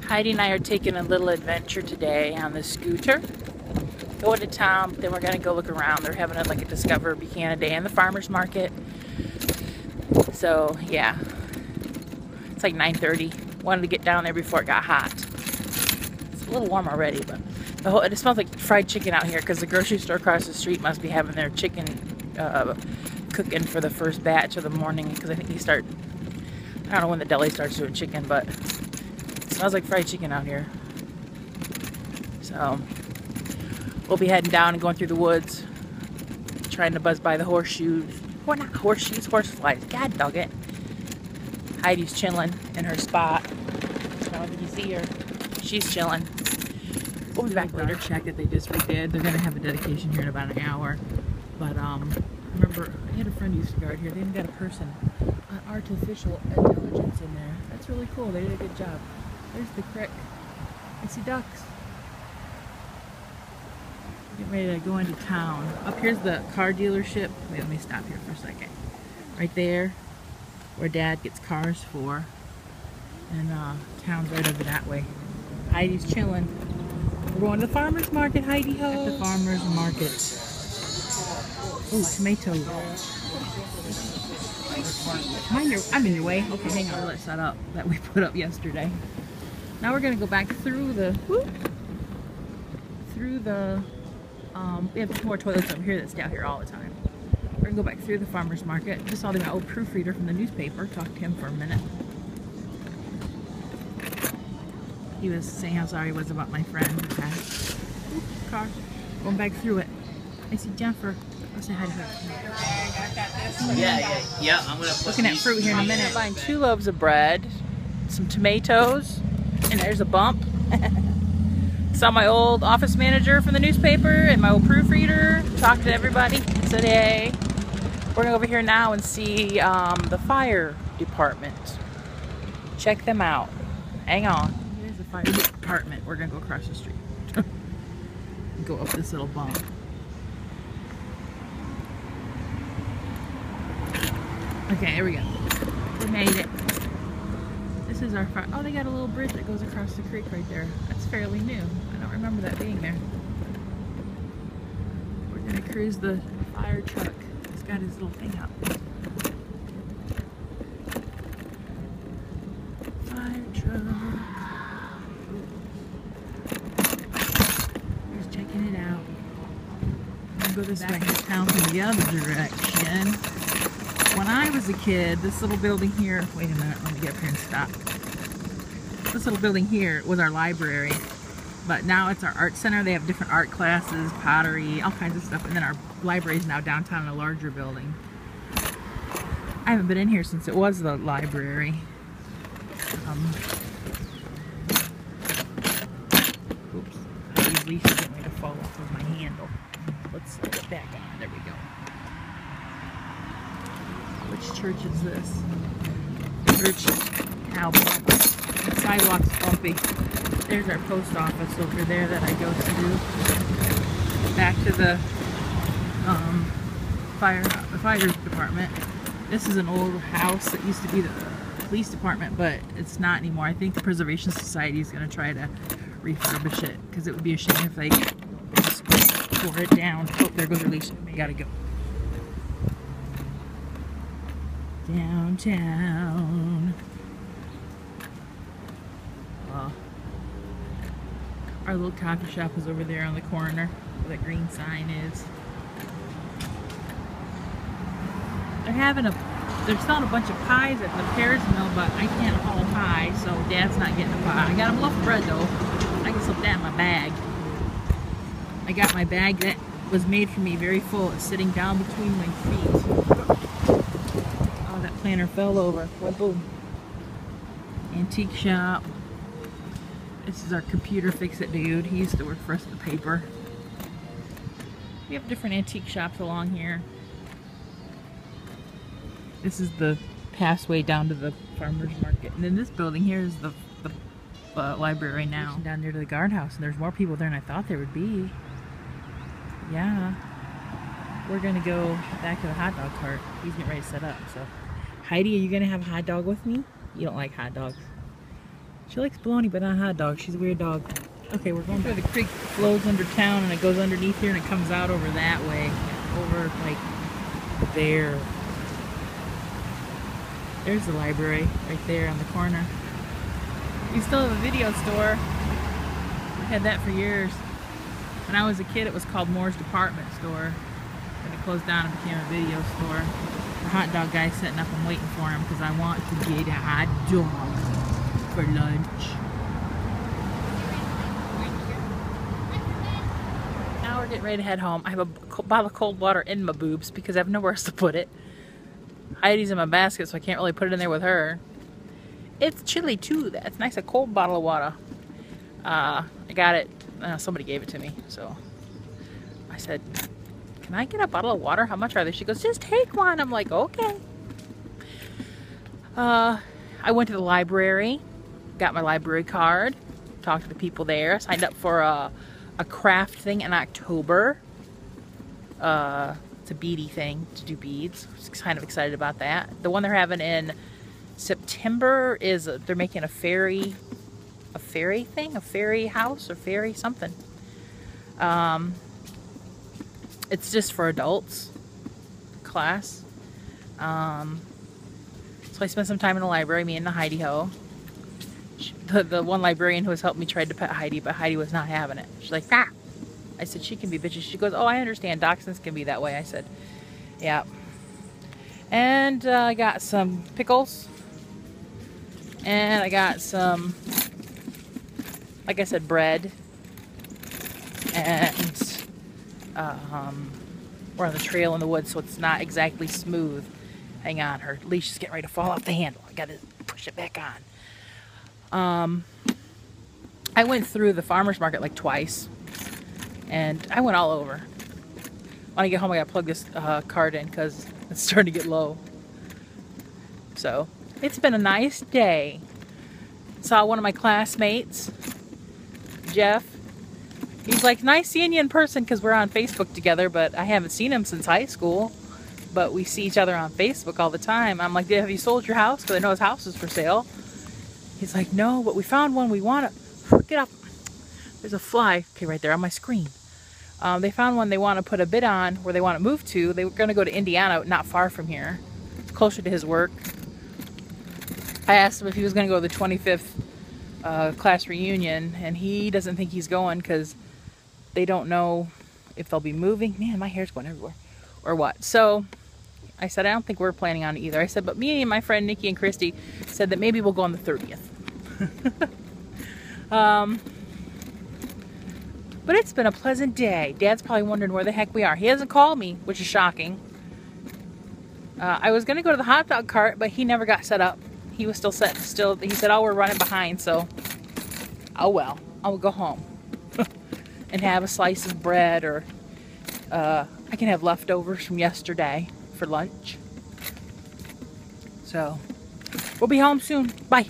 Heidi and I are taking a little adventure today on the scooter. Going to town, then we're gonna go look around. They're having like a Discover Buchanan Day in the farmer's market. So yeah, it's like 9:30. Wanted to get down there before it got hot. It's a little warm already, but it smells like fried chicken out here because the grocery store across the street must be having their chicken cooking for the first batch of the morning, because I think they start, I don't know when the deli starts doing chicken, but it smells like fried chicken out here. So we'll be heading down and going through the woods, trying to buzz by the horseshoes. Well, not horseshoes, horseflies. God dog it. Heidi's chilling in her spot. I don't know if you see her. She's chilling. We'll be back later. Check that they just redid. They're gonna have a dedication here in about an hour. But I remember I had a friend who used to guard here. They even got a person, an artificial intelligence in there. That's really cool. They did a good job. There's the creek. I see ducks. Getting ready to go into town. Up here's the car dealership. Wait, let me stop here for a second. Right there, where Dad gets cars for. And town's right over that way. Heidi's chilling. We're going to the farmer's market, Heidi ho. At the farmer's market. Ooh, tomatoes. I'm in your way. Okay, hang on, let's set up that we put up yesterday. Now we're gonna go back through the we have more toilets over here that stay out here all the time. We're gonna go back through the farmer's market. Just saw the old proofreader from the newspaper. Talked to him for a minute. He was saying how sorry he was about my friend who passed. Car. Going back through it. I see Jennifer. I'll say hi to her. Yeah. I'm gonna looking at fruit here in a minute. Buying 2 loaves of bread, some tomatoes, and there's a bump. Saw my old office manager from the newspaper and my old proofreader. Talked to everybody today. We're gonna go over here now and see the fire department. Check them out. Hang on. Here's the fire department. We're gonna go across the street. Go up this little bump. Okay, here we go. We made it. This is our fire. Oh, they got a little bridge that goes across the creek right there. That's fairly new. I don't remember that being there. We're gonna cruise the fire truck. He's got his little thing up. Fire truck. Just checking it out. I'm gonna go this way. Town from the other direction. When I was a kid, this little building here, wait a minute, let me get up here and stop. This little building here was our library, but now it's our art center. They have different art classes, pottery, all kinds of stuff, and then our library is now downtown in a larger building. I haven't been in here since it was the library. Oops, these leashes getting ready to fall off of my handle. Let's get back on, there we go. Which church is this? Church. Ow, the sidewalk's bumpy. There's our post office over there that I go to. Back to the fire department. This is an old house that used to be the police department, but it's not anymore. I think the Preservation Society is going to try to refurbish it, because it would be a shame if they just tore it down. Oh, there goes Alicia. We gotta go. Downtown. Our little coffee shop is over there on the corner where that green sign is. They're selling a bunch of pies at the Paris Mill, but I can't haul pie, so Dad's not getting a pie. I got him a loaf of bread though. I can slip that in my bag. I got my bag that was made for me very full. It's sitting down between my feet. That planner fell over. Boom. Antique shop. This is our computer fix-it dude. He used to work for us at the paper. We have different antique shops along here. This is the passway down to the farmer's market. And then this building here is the library now. Down there to the guardhouse. And there's more people there than I thought there would be. Yeah. We're gonna go back to the hot dog cart. He's getting ready to set up, so. Heidi, are you gonna have a hot dog with me? You don't like hot dogs. She likes bologna, but not hot dogs. She's a weird dog. Okay, we're going where the creek flows under town and it goes underneath here and it comes out over that way. Over, like, there. There's the library right there on the corner. We still have a video store. We had that for years. When I was a kid, it was called Moore's Department Store. And it closed down and became a video store. The hot dog guy's setting up. I'm waiting for him because I want to get a hot dog for lunch. Now we're getting ready to head home. I have a bottle of cold water in my boobs because I have nowhere else to put it. Heidi's in my basket, so I can't really put it in there with her. It's chilly too. That's nice, a cold bottle of water. I got it. Somebody gave it to me, so I said, "Can I get a bottle of water? How much are they?" She goes, "Just take one." I'm like, "Okay." I went to the library, got my library card, talked to the people there, signed up for a craft thing in October. It's a beady thing to do beads. I was kind of excited about that. The one they're having in September is they're making a fairy thing, a fairy house or fairy something. It's just for adults class. So I spent some time in the library, me and the Heidi Ho. The one librarian who has helped me tried to pet Heidi, but Heidi was not having it. She's like, "Ah." I said, "She can be bitchy." She goes, "Oh, I understand. Dachshunds can be that way." I said, "Yeah." And I got some pickles. And I got some, like I said, bread. And we're on the trail in the woods, so it's not exactly smooth. Hang on, her leash is getting ready to fall off the handle. I gotta push it back on. I went through the farmer's market like twice. And I went all over. When I get home, I gotta plug this card in because it's starting to get low. So, it's been a nice day. Saw one of my classmates, Jeff. He's like, "Nice seeing you in person," because we're on Facebook together, but I haven't seen him since high school. But we see each other on Facebook all the time. I'm like, "Have you sold your house?" Because I know his house is for sale. He's like, "No, but we found one we want to get up." There's a fly, okay, right there on my screen. They found one they want to put a bid on where they want to move to. They were going to go to Indiana, not far from here. It's closer to his work. I asked him if he was going to go to the 25th class reunion, and he doesn't think he's going because they don't know if they'll be moving. Man, my hair's going everywhere. Or what. So I said, I don't think we're planning on it either. I said, but me and my friend Nikki and Christy said that maybe we'll go on the 30th. But it's been a pleasant day. Dad's probably wondering where the heck we are. He hasn't called me, which is shocking. I was going to go to the hot dog cart, but he never got set up. He was still set. He said, "Oh, we're running behind," so oh well. I'll go home and have a slice of bread, or I can have leftovers from yesterday for lunch. So we'll be home soon. Bye.